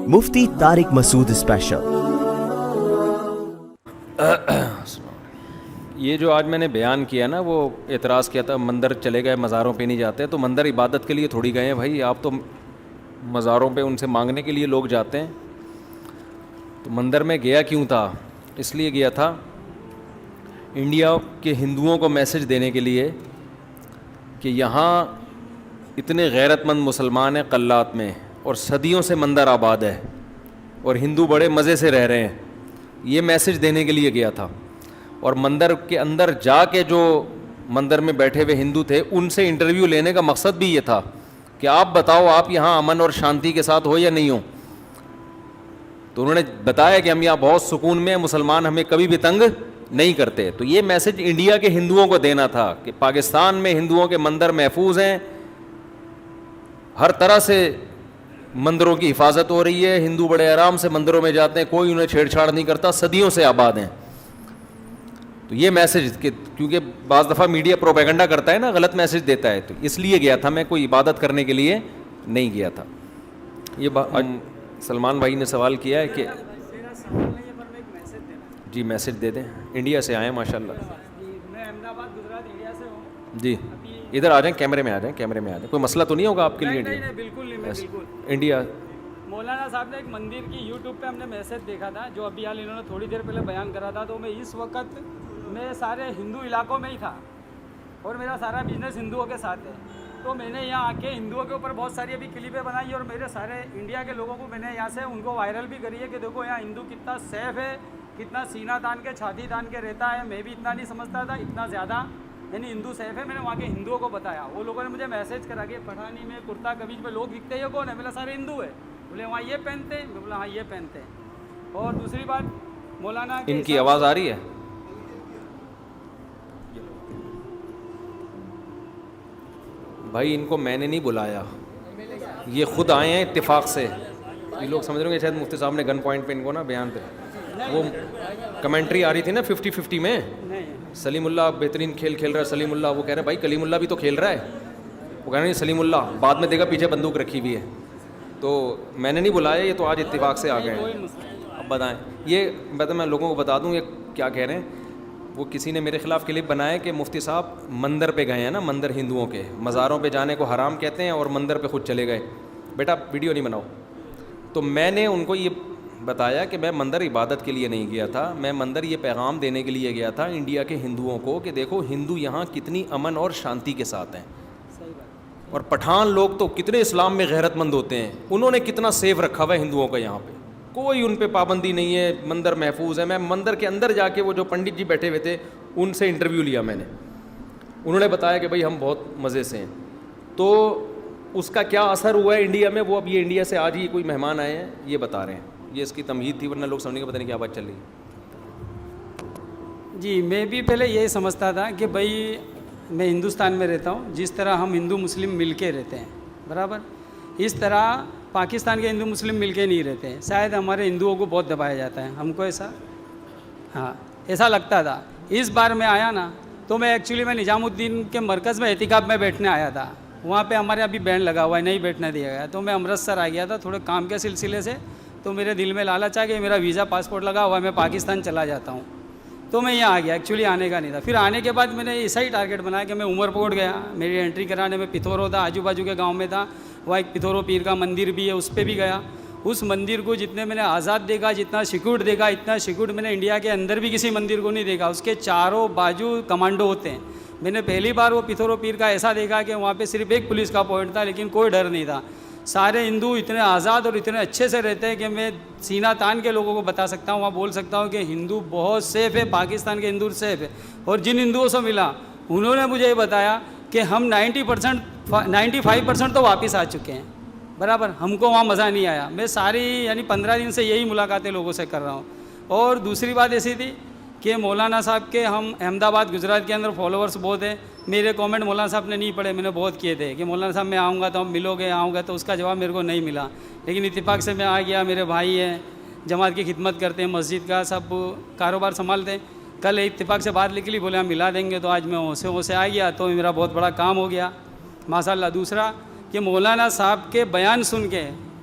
مفتی طارق مسعود special. یہ جو آج میں نے بیان کیا نا، وہ اعتراض کیا تھا مندر چلے گئے، مزاروں پہ نہیں جاتے، تو مندر عبادت کے لیے تھوڑی گئے ہیں بھائی، آپ تو مزاروں پہ ان سے مانگنے کے لیے لوگ جاتے ہیں۔ تو مندر میں گیا کیوں تھا؟ اس لیے گیا تھا انڈیا کے ہندوؤں کو میسج دینے کے لیے کہ یہاں اتنے غیرت مند مسلمان ہیں قلات میں، اور صدیوں سے مندر آباد ہے اور ہندو بڑے مزے سے رہ رہے ہیں، یہ میسج دینے کے لیے گیا تھا۔ اور مندر کے اندر جا کے جو مندر میں بیٹھے ہوئے ہندو تھے ان سے انٹرویو لینے کا مقصد بھی یہ تھا کہ آپ بتاؤ آپ یہاں امن اور شانتی کے ساتھ ہو یا نہیں ہو۔ تو انہوں نے بتایا کہ ہم یہاں بہت سکون میں ہیں، مسلمان ہمیں کبھی بھی تنگ نہیں کرتے۔ تو یہ میسج انڈیا کے ہندوؤں کو دینا تھا کہ پاکستان میں ہندوؤں کے مندر محفوظ ہیں، ہر طرح سے مندروں کی حفاظت ہو رہی ہے، ہندو بڑے آرام سے مندروں میں جاتے ہیں، کوئی انہیں چھیڑ چھاڑ نہیں کرتا، صدیوں سے آباد ہیں۔ تو یہ میسج کہ کیونکہ بعض دفعہ میڈیا پروپیگنڈا کرتا ہے نا، غلط میسج دیتا ہے، تو اس لیے گیا تھا میں، کوئی عبادت کرنے کے لیے نہیں گیا تھا۔ یہ سلمان بھائی نے سوال کیا ہے کہ جی میسج دے دیں، انڈیا سے آئے ہیں ماشاء اللہ۔ میں احمد آباد گجرات انڈیا سے ہوں جی ادھر آ جائیں، کیمرے میں آ جائیں، کیمرے میں آ جائیں، کوئی مسئلہ تو نہیں ہوگا آپ کے لیے؟ نہیں بالکل نہیں، میں بالکل انڈیا مولانا صاحب نے ایک مندر کی یوٹیوب پہ ہم نے میسج دیکھا تھا جو ابھی حال انہوں نے تھوڑی دیر پہلے بیان کرا تھا، تو میں اس وقت میں سارے ہندو علاقوں میں ہی تھا اور میرا سارا بزنس ہندوؤں کے ساتھ ہے، تو میں نے یہاں آ کے ہندوؤں کے اوپر بہت ساری ابھی کلپیں بنائی اور میرے سارے انڈیا کے لوگوں کو میں نے یہاں سے ان کو وائرل بھی کری ہے کہ دیکھو یہاں ہندو کتنا سیف ہے، کتنا سینہ تان کے چھاتی تان کے رہتا ہے۔ میں بھی اتنا نہیں سمجھتا تھا اتنا زیادہ یعنی ہندو سیف ہے، میں نے وہاں کے ہندوؤں کو بتایا، وہ لوگوں نے مجھے میسج کرا کہ پٹھانی میں کرتا قمیض میں لوگ دکھتے ہیں، یہ کون ہے؟ میرا سارے ہندو ہے، بولے وہاں یہ پہنتے ہیں، میں بولا ہاں یہ پہنتے ہیں۔ اور دوسری بات مولانا ان کی آواز آ رہی ہے؟ بھائی ان کو میں نے نہیں بلایا، یہ خود آئے ہیں اتفاق سے۔ یہ لوگ سمجھ رہے ہیں کہ شاید مفتی صاحب نے گن پوائنٹ پہ ان کو نا بیان پہ وہ کمنٹری آ رہی تھی نا 50-50 میں، سلیم اللہ بہترین کھیل رہا ہے، سلیم اللہ، وہ کہہ رہے ہیں بھائی کلیم اللہ بھی تو کھیل رہا ہے، وہ کہہ رہے ہیں سلیم اللہ، بعد میں دیکھا پیچھے بندوق رکھی ہوئی ہے۔ تو میں نے نہیں بلایا، یہ تو آج اتفاق سے آ گئے ہیں۔ اب بتائیں، یہ میں لوگوں کو بتا دوں یہ کیا کہہ رہے ہیں۔ وہ کسی نے میرے خلاف کلپ بنایا کہ مفتی صاحب مندر پہ گئے ہیں نا، مندر ہندوؤں کے مزاروں پہ جانے کو حرام کہتے ہیں اور مندر پہ خود چلے گئے۔ بیٹا ویڈیو نہیں بناؤ۔ تو میں نے ان کو یہ بتایا کہ میں مندر عبادت کے لیے نہیں گیا تھا، میں مندر یہ پیغام دینے کے لیے گیا تھا انڈیا کے ہندوؤں کو کہ دیکھو ہندو یہاں کتنی امن اور شانتی کے ساتھ ہیں، اور پٹھان لوگ تو کتنے اسلام میں غیرت مند ہوتے ہیں، انہوں نے کتنا سیف رکھا ہوا ہے ہندوؤں کا، یہاں پہ کوئی ان پہ پابندی نہیں ہے، مندر محفوظ ہے۔ میں مندر کے اندر جا کے وہ جو پنڈت جی بیٹھے ہوئے تھے ان سے انٹرویو لیا میں نے، انہوں نے بتایا کہ بھائی ہم بہت مزے سے ہیں۔ تو اس کا کیا اثر ہوا ہے انڈیا میں، وہ اب یہ انڈیا سے آج ہی کوئی مہمان آئے ہیں یہ بتا رہے ہیں، یہ اس کی تمہید تھی، ورنہ لوگ سمجھنے کا پتہ نہیں کیا بات چل رہی ہے۔ جی میں بھی پہلے یہی سمجھتا تھا کہ بھائی میں ہندوستان میں رہتا ہوں، جس طرح ہم ہندو مسلم مل کے رہتے ہیں برابر، اس طرح پاکستان کے ہندو مسلم مل کے نہیں رہتے ہیں، شاید ہمارے ہندوؤں کو بہت دبایا جاتا ہے، ہم کو ایسا لگتا تھا۔ اس بار میں آیا نا تو میں ایکچولی میں نظام الدین کے مرکز میں احتکاب میں بیٹھنے آیا تھا، وہاں پہ ہمارے ابھی بینڈ لگا ہوا ہے، نہیں بیٹھنے دیا گیا، تو میں امرتسر آ گیا تھا تھوڑے کام کے سلسلے سے، تو میرے دل میں لالچ آ کہ میرا ویزا پاسپورٹ لگا ہوا ہے، میں پاکستان چلا جاتا ہوں، تو میں یہاں آ گیا، ایکچولی آنے کا نہیں تھا۔ پھر آنے کے بعد میں نے ایسا ہی ٹارگیٹ بنایا کہ میں عمر کوٹ گیا، میری انٹری کرانے میں پتھورو تھا، آجو باجو کے گاؤں میں تھا، وہاں ایک پتھورو پیر کا مندر بھی ہے، اس پہ بھی گیا۔ اس مندر کو جتنے میں نے آزاد دیکھا، جتنا سیکورڈ دیکھا، اتنا سیکورڈ میں نے انڈیا کے اندر بھی کسی مندر کو نہیں دیکھا، اس کے چاروں باجو کمانڈو ہوتے ہیں۔ میں نے پہلی بار وہ پتھورو پیر کا ایسا دیکھا کہ وہاں پہ صرف ایک پولیس کا پوائنٹ تھا، لیکن کوئی ڈر نہیں تھا، سارے ہندو اتنے آزاد اور اتنے اچھے سے رہتے ہیں کہ میں سینہ تان کے لوگوں کو بتا سکتا ہوں، وہاں بول سکتا ہوں کہ ہندو بہت سیف ہے، پاکستان کے ہندو سیف ہے۔ اور جن ہندوؤں سے ملا انہوں نے مجھے یہ بتایا کہ ہم 95% تو واپس آ چکے ہیں برابر، ہم کو وہاں مزہ نہیں آیا۔ میں ساری یعنی 15 دن سے یہی ملاقاتیں لوگوں سے کر رہا ہوں۔ اور دوسری بات ایسی تھی کہ مولانا صاحب کے ہم احمد آباد گجرات کے اندر فالوورس بہت ہیں، میرے کامنٹ مولانا صاحب نے نہیں پڑھے، میں نے بہت کیے تھے کہ مولانا صاحب میں آؤں گا تو ہم ملو گے، آؤں گا، تو اس کا جواب میرے کو نہیں ملا، لیکن اتفاق سے میں آ گیا۔ میرے بھائی ہیں، جماعت کی خدمت کرتے ہیں، مسجد کا سب کاروبار سنبھالتے ہیں۔ کل اتفاق سے بات نکلی، بولے ہم ملا دیں گے، تو آج میں وہاں سے آ گیا، تو میرا بہت بڑا کام ہو گیا ماشاء اللہ۔ دوسرا کہ مولانا صاحب کے بیان سن کے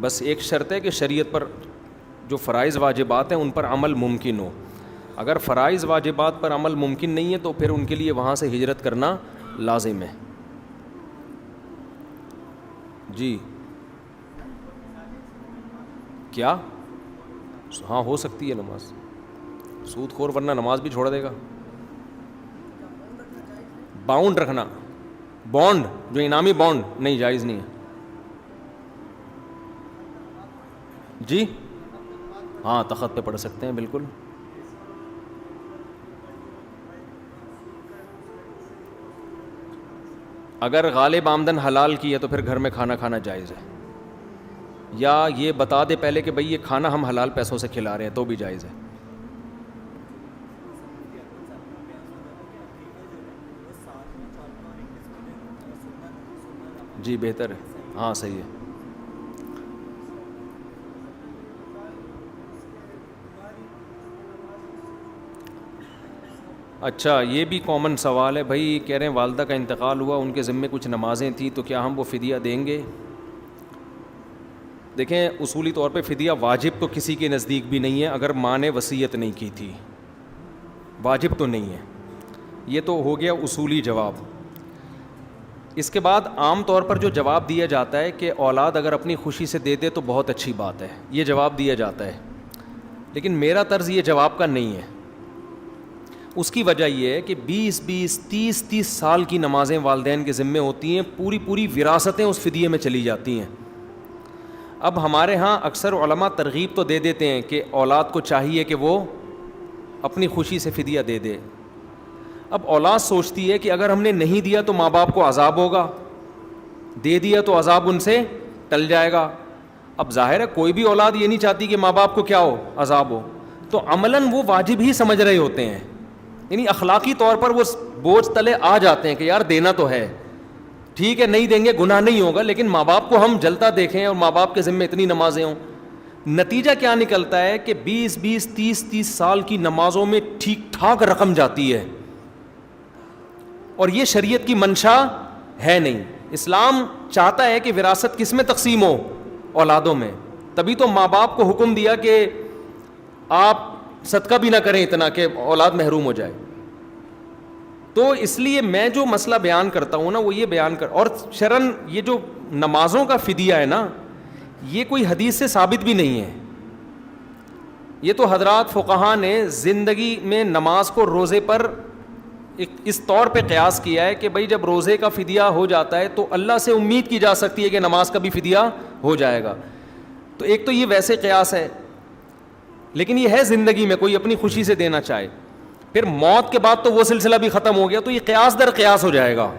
بس ایک شرط ہے کہ شریعت پر جو فرائض واجبات ہیں ان پر عمل ممکن ہو. اگر فرائض واجبات پر عمل ممکن نہیں ہے تو پھر ان کے لیے وہاں سے ہجرت کرنا لازم ہے. جی کیا؟ ہاں ہو سکتی ہے نماز. سود خور ورنہ نماز بھی چھوڑ دے گا. باؤنڈ رکھنا, بانڈ جو انعامی بانڈ, نہیں جائز نہیں ہے. جی ہاں تخت پہ پڑھ سکتے ہیں بالکل. اگر غالب آمدن حلال کی ہے تو پھر گھر میں کھانا کھانا جائز ہے, یا یہ بتا دے پہلے کہ بھئی یہ کھانا ہم حلال پیسوں سے کھلا رہے ہیں تو بھی جائز ہے. جی بہتر ہے, ہاں صحیح ہے. اچھا یہ بھی کامن سوال ہے بھائی, کہہ رہے ہیں والدہ کا انتقال ہوا, ان کے ذمے کچھ نمازیں تھیں تو کیا ہم وہ فدیہ دیں گے؟ دیکھیں اصولی طور پہ فدیہ واجب تو کسی کے نزدیک بھی نہیں ہے اگر ماں نے وصیت نہیں کی تھی, واجب تو نہیں ہے. یہ تو ہو گیا اصولی جواب. اس کے بعد عام طور پر جو جواب دیا جاتا ہے کہ اولاد اگر اپنی خوشی سے دے دے تو بہت اچھی بات ہے, یہ جواب دیا جاتا ہے. لیکن میرا طرز یہ جواب کا نہیں ہے. اس کی وجہ یہ ہے کہ 20-20, 30-30 سال کی نمازیں والدین کے ذمے ہوتی ہیں, پوری وراثتیں اس فدیے میں چلی جاتی ہیں. اب ہمارے ہاں اکثر علماء ترغیب تو دے دیتے ہیں کہ اولاد کو چاہیے کہ وہ اپنی خوشی سے فدیہ دے دے. اب اولاد سوچتی ہے کہ اگر ہم نے نہیں دیا تو ماں باپ کو عذاب ہوگا, دے دیا تو عذاب ان سے ٹل جائے گا. اب ظاہر ہے کوئی بھی اولاد یہ نہیں چاہتی کہ ماں باپ کو کیا ہو, عذاب ہو, تو عملاً وہ واجب ہی سمجھ رہے ہوتے ہیں. یعنی اخلاقی طور پر وہ بوجھ تلے آ جاتے ہیں کہ یار دینا تو ہے, ٹھیک ہے نہیں دیں گے گناہ نہیں ہوگا, لیکن ماں باپ کو ہم جلتا دیکھیں اور ماں باپ کے ذمہ اتنی نمازیں ہوں. نتیجہ کیا نکلتا ہے کہ 20-20, 30-30 سال کی نمازوں میں ٹھیک ٹھاک رقم جاتی ہے, اور یہ شریعت کی منشا ہے نہیں. اسلام چاہتا ہے کہ وراثت کس میں تقسیم ہو, اولادوں میں. تبھی تو ماں باپ کو حکم دیا کہ آپ صدقہ بھی نہ کریں اتنا کہ اولاد محروم ہو جائے. تو اس لیے میں جو مسئلہ بیان کرتا ہوں نا وہ یہ بیان اور شرعن یہ جو نمازوں کا فدیہ ہے نا یہ کوئی حدیث سے ثابت بھی نہیں ہے. یہ تو حضرات فقہا نے زندگی میں نماز کو روزے پر اس طور پہ قیاس کیا ہے کہ بھئی جب روزے کا فدیہ ہو جاتا ہے تو اللہ سے امید کی جا سکتی ہے کہ نماز کا بھی فدیہ ہو جائے گا. تو ایک تو یہ ویسے قیاس ہے, لیکن یہ ہے زندگی میں کوئی اپنی خوشی سے دینا چاہے, پھر موت کے بعد تو وہ سلسلہ بھی ختم ہو گیا, تو یہ قیاس در قیاس ہو جائے گا.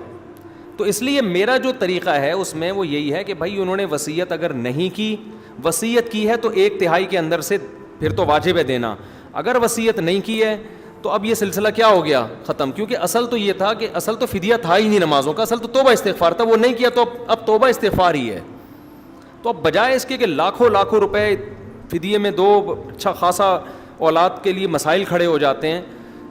تو اس لیے میرا جو طریقہ ہے اس میں وہ یہی ہے کہ بھائی انہوں نے وصیت اگر نہیں کی, وصیت کی ہے تو 1/3 کے اندر سے پھر تو واجب ہے دینا. اگر وصیت نہیں کی ہے تو اب یہ سلسلہ کیا ہو گیا, ختم. کیونکہ اصل تو یہ تھا کہ اصل تو فدیہ تھا ہی نہیں نمازوں کا, اصل تو توبہ استغفار تھا, وہ نہیں کیا تو اب توبہ استغفار ہی ہے. تو اب بجائے اس کے کہ لاکھوں روپے فدیے میں دو, اچھا خاصا اولاد کے لیے مسائل کھڑے ہو جاتے ہیں,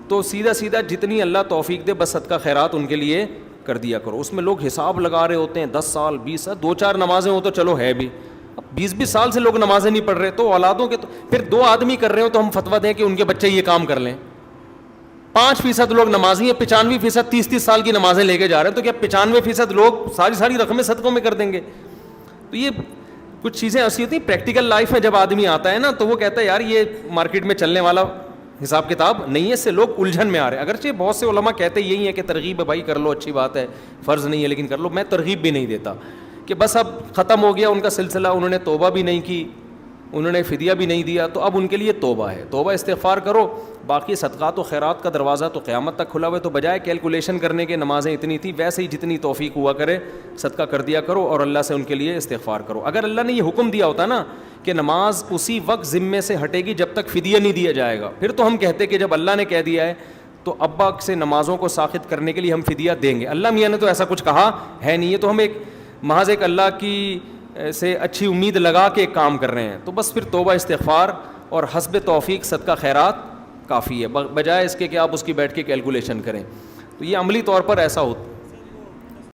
تو سیدھا جتنی اللہ توفیق دے بس صدقہ خیرات ان کے لیے کر دیا کرو. اس میں لوگ حساب لگا رہے ہوتے ہیں 10 سال 20 سال, 2-4 نمازیں ہوں تو چلو ہے بھی, اب 20-20 سال سے لوگ نمازیں نہیں پڑھ رہے, تو اولادوں کے تو پھر 2 آدمی کر رہے ہو تو ہم فتویٰ دیں کہ ان کے بچے یہ کام کر لیں. 5% لوگ نمازی ہیں, 95% 30-30 سال کی نمازیں لے کے جا رہے ہیں, تو کیا 95% لوگ ساری رقمیں صدقوں میں کر دیں گے؟ تو یہ کچھ چیزیں ایسی ہوتی ہیں پریکٹیکل لائف میں جب آدمی آتا ہے نا تو وہ کہتا ہے یار یہ مارکیٹ میں چلنے والا حساب کتاب نہیں ہے, اس سے لوگ الجھن میں آ رہے ہیں. اگرچہ بہت سے علماء کہتے یہی ہیں کہ ترغیب ہے بھائی کر لو, اچھی بات ہے, فرض نہیں ہے لیکن کر لو. میں ترغیب بھی نہیں دیتا کہ بس اب ختم ہو گیا ان کا سلسلہ, انہوں نے توبہ بھی نہیں کی, انہوں نے فدیہ بھی نہیں دیا, تو اب ان کے لیے توبہ ہے, توبہ استغفار کرو. باقی صدقات و خیرات کا دروازہ تو قیامت تک کھلا ہوا ہے, تو بجائے کیلکولیشن کرنے کے نمازیں اتنی تھی, ویسے ہی جتنی توفیق ہوا کرے صدقہ کر دیا کرو اور اللہ سے ان کے لیے استغفار کرو. اگر اللہ نے یہ حکم دیا ہوتا نا کہ نماز اسی وقت ذمے سے ہٹے گی جب تک فدیہ نہیں دیا جائے گا, پھر تو ہم کہتے کہ جب اللہ نے کہہ دیا ہے تو ابا سے نمازوں کو ساخط کرنے کے لیے ہم فدیہ دیں گے. اللہ میاں نے تو ایسا کچھ کہا ہے نہیں, ہے تو ہم محض ایک اللہ کی سے اچھی امید لگا کے ایک کام کر رہے ہیں. تو بس پھر توبہ استغفار اور حسب توفیق صدقہ خیرات کافی ہے, بجائے اس کے کہ آپ اس کی بیٹھ کے کیلکولیشن کریں. تو یہ عملی طور پر ایسا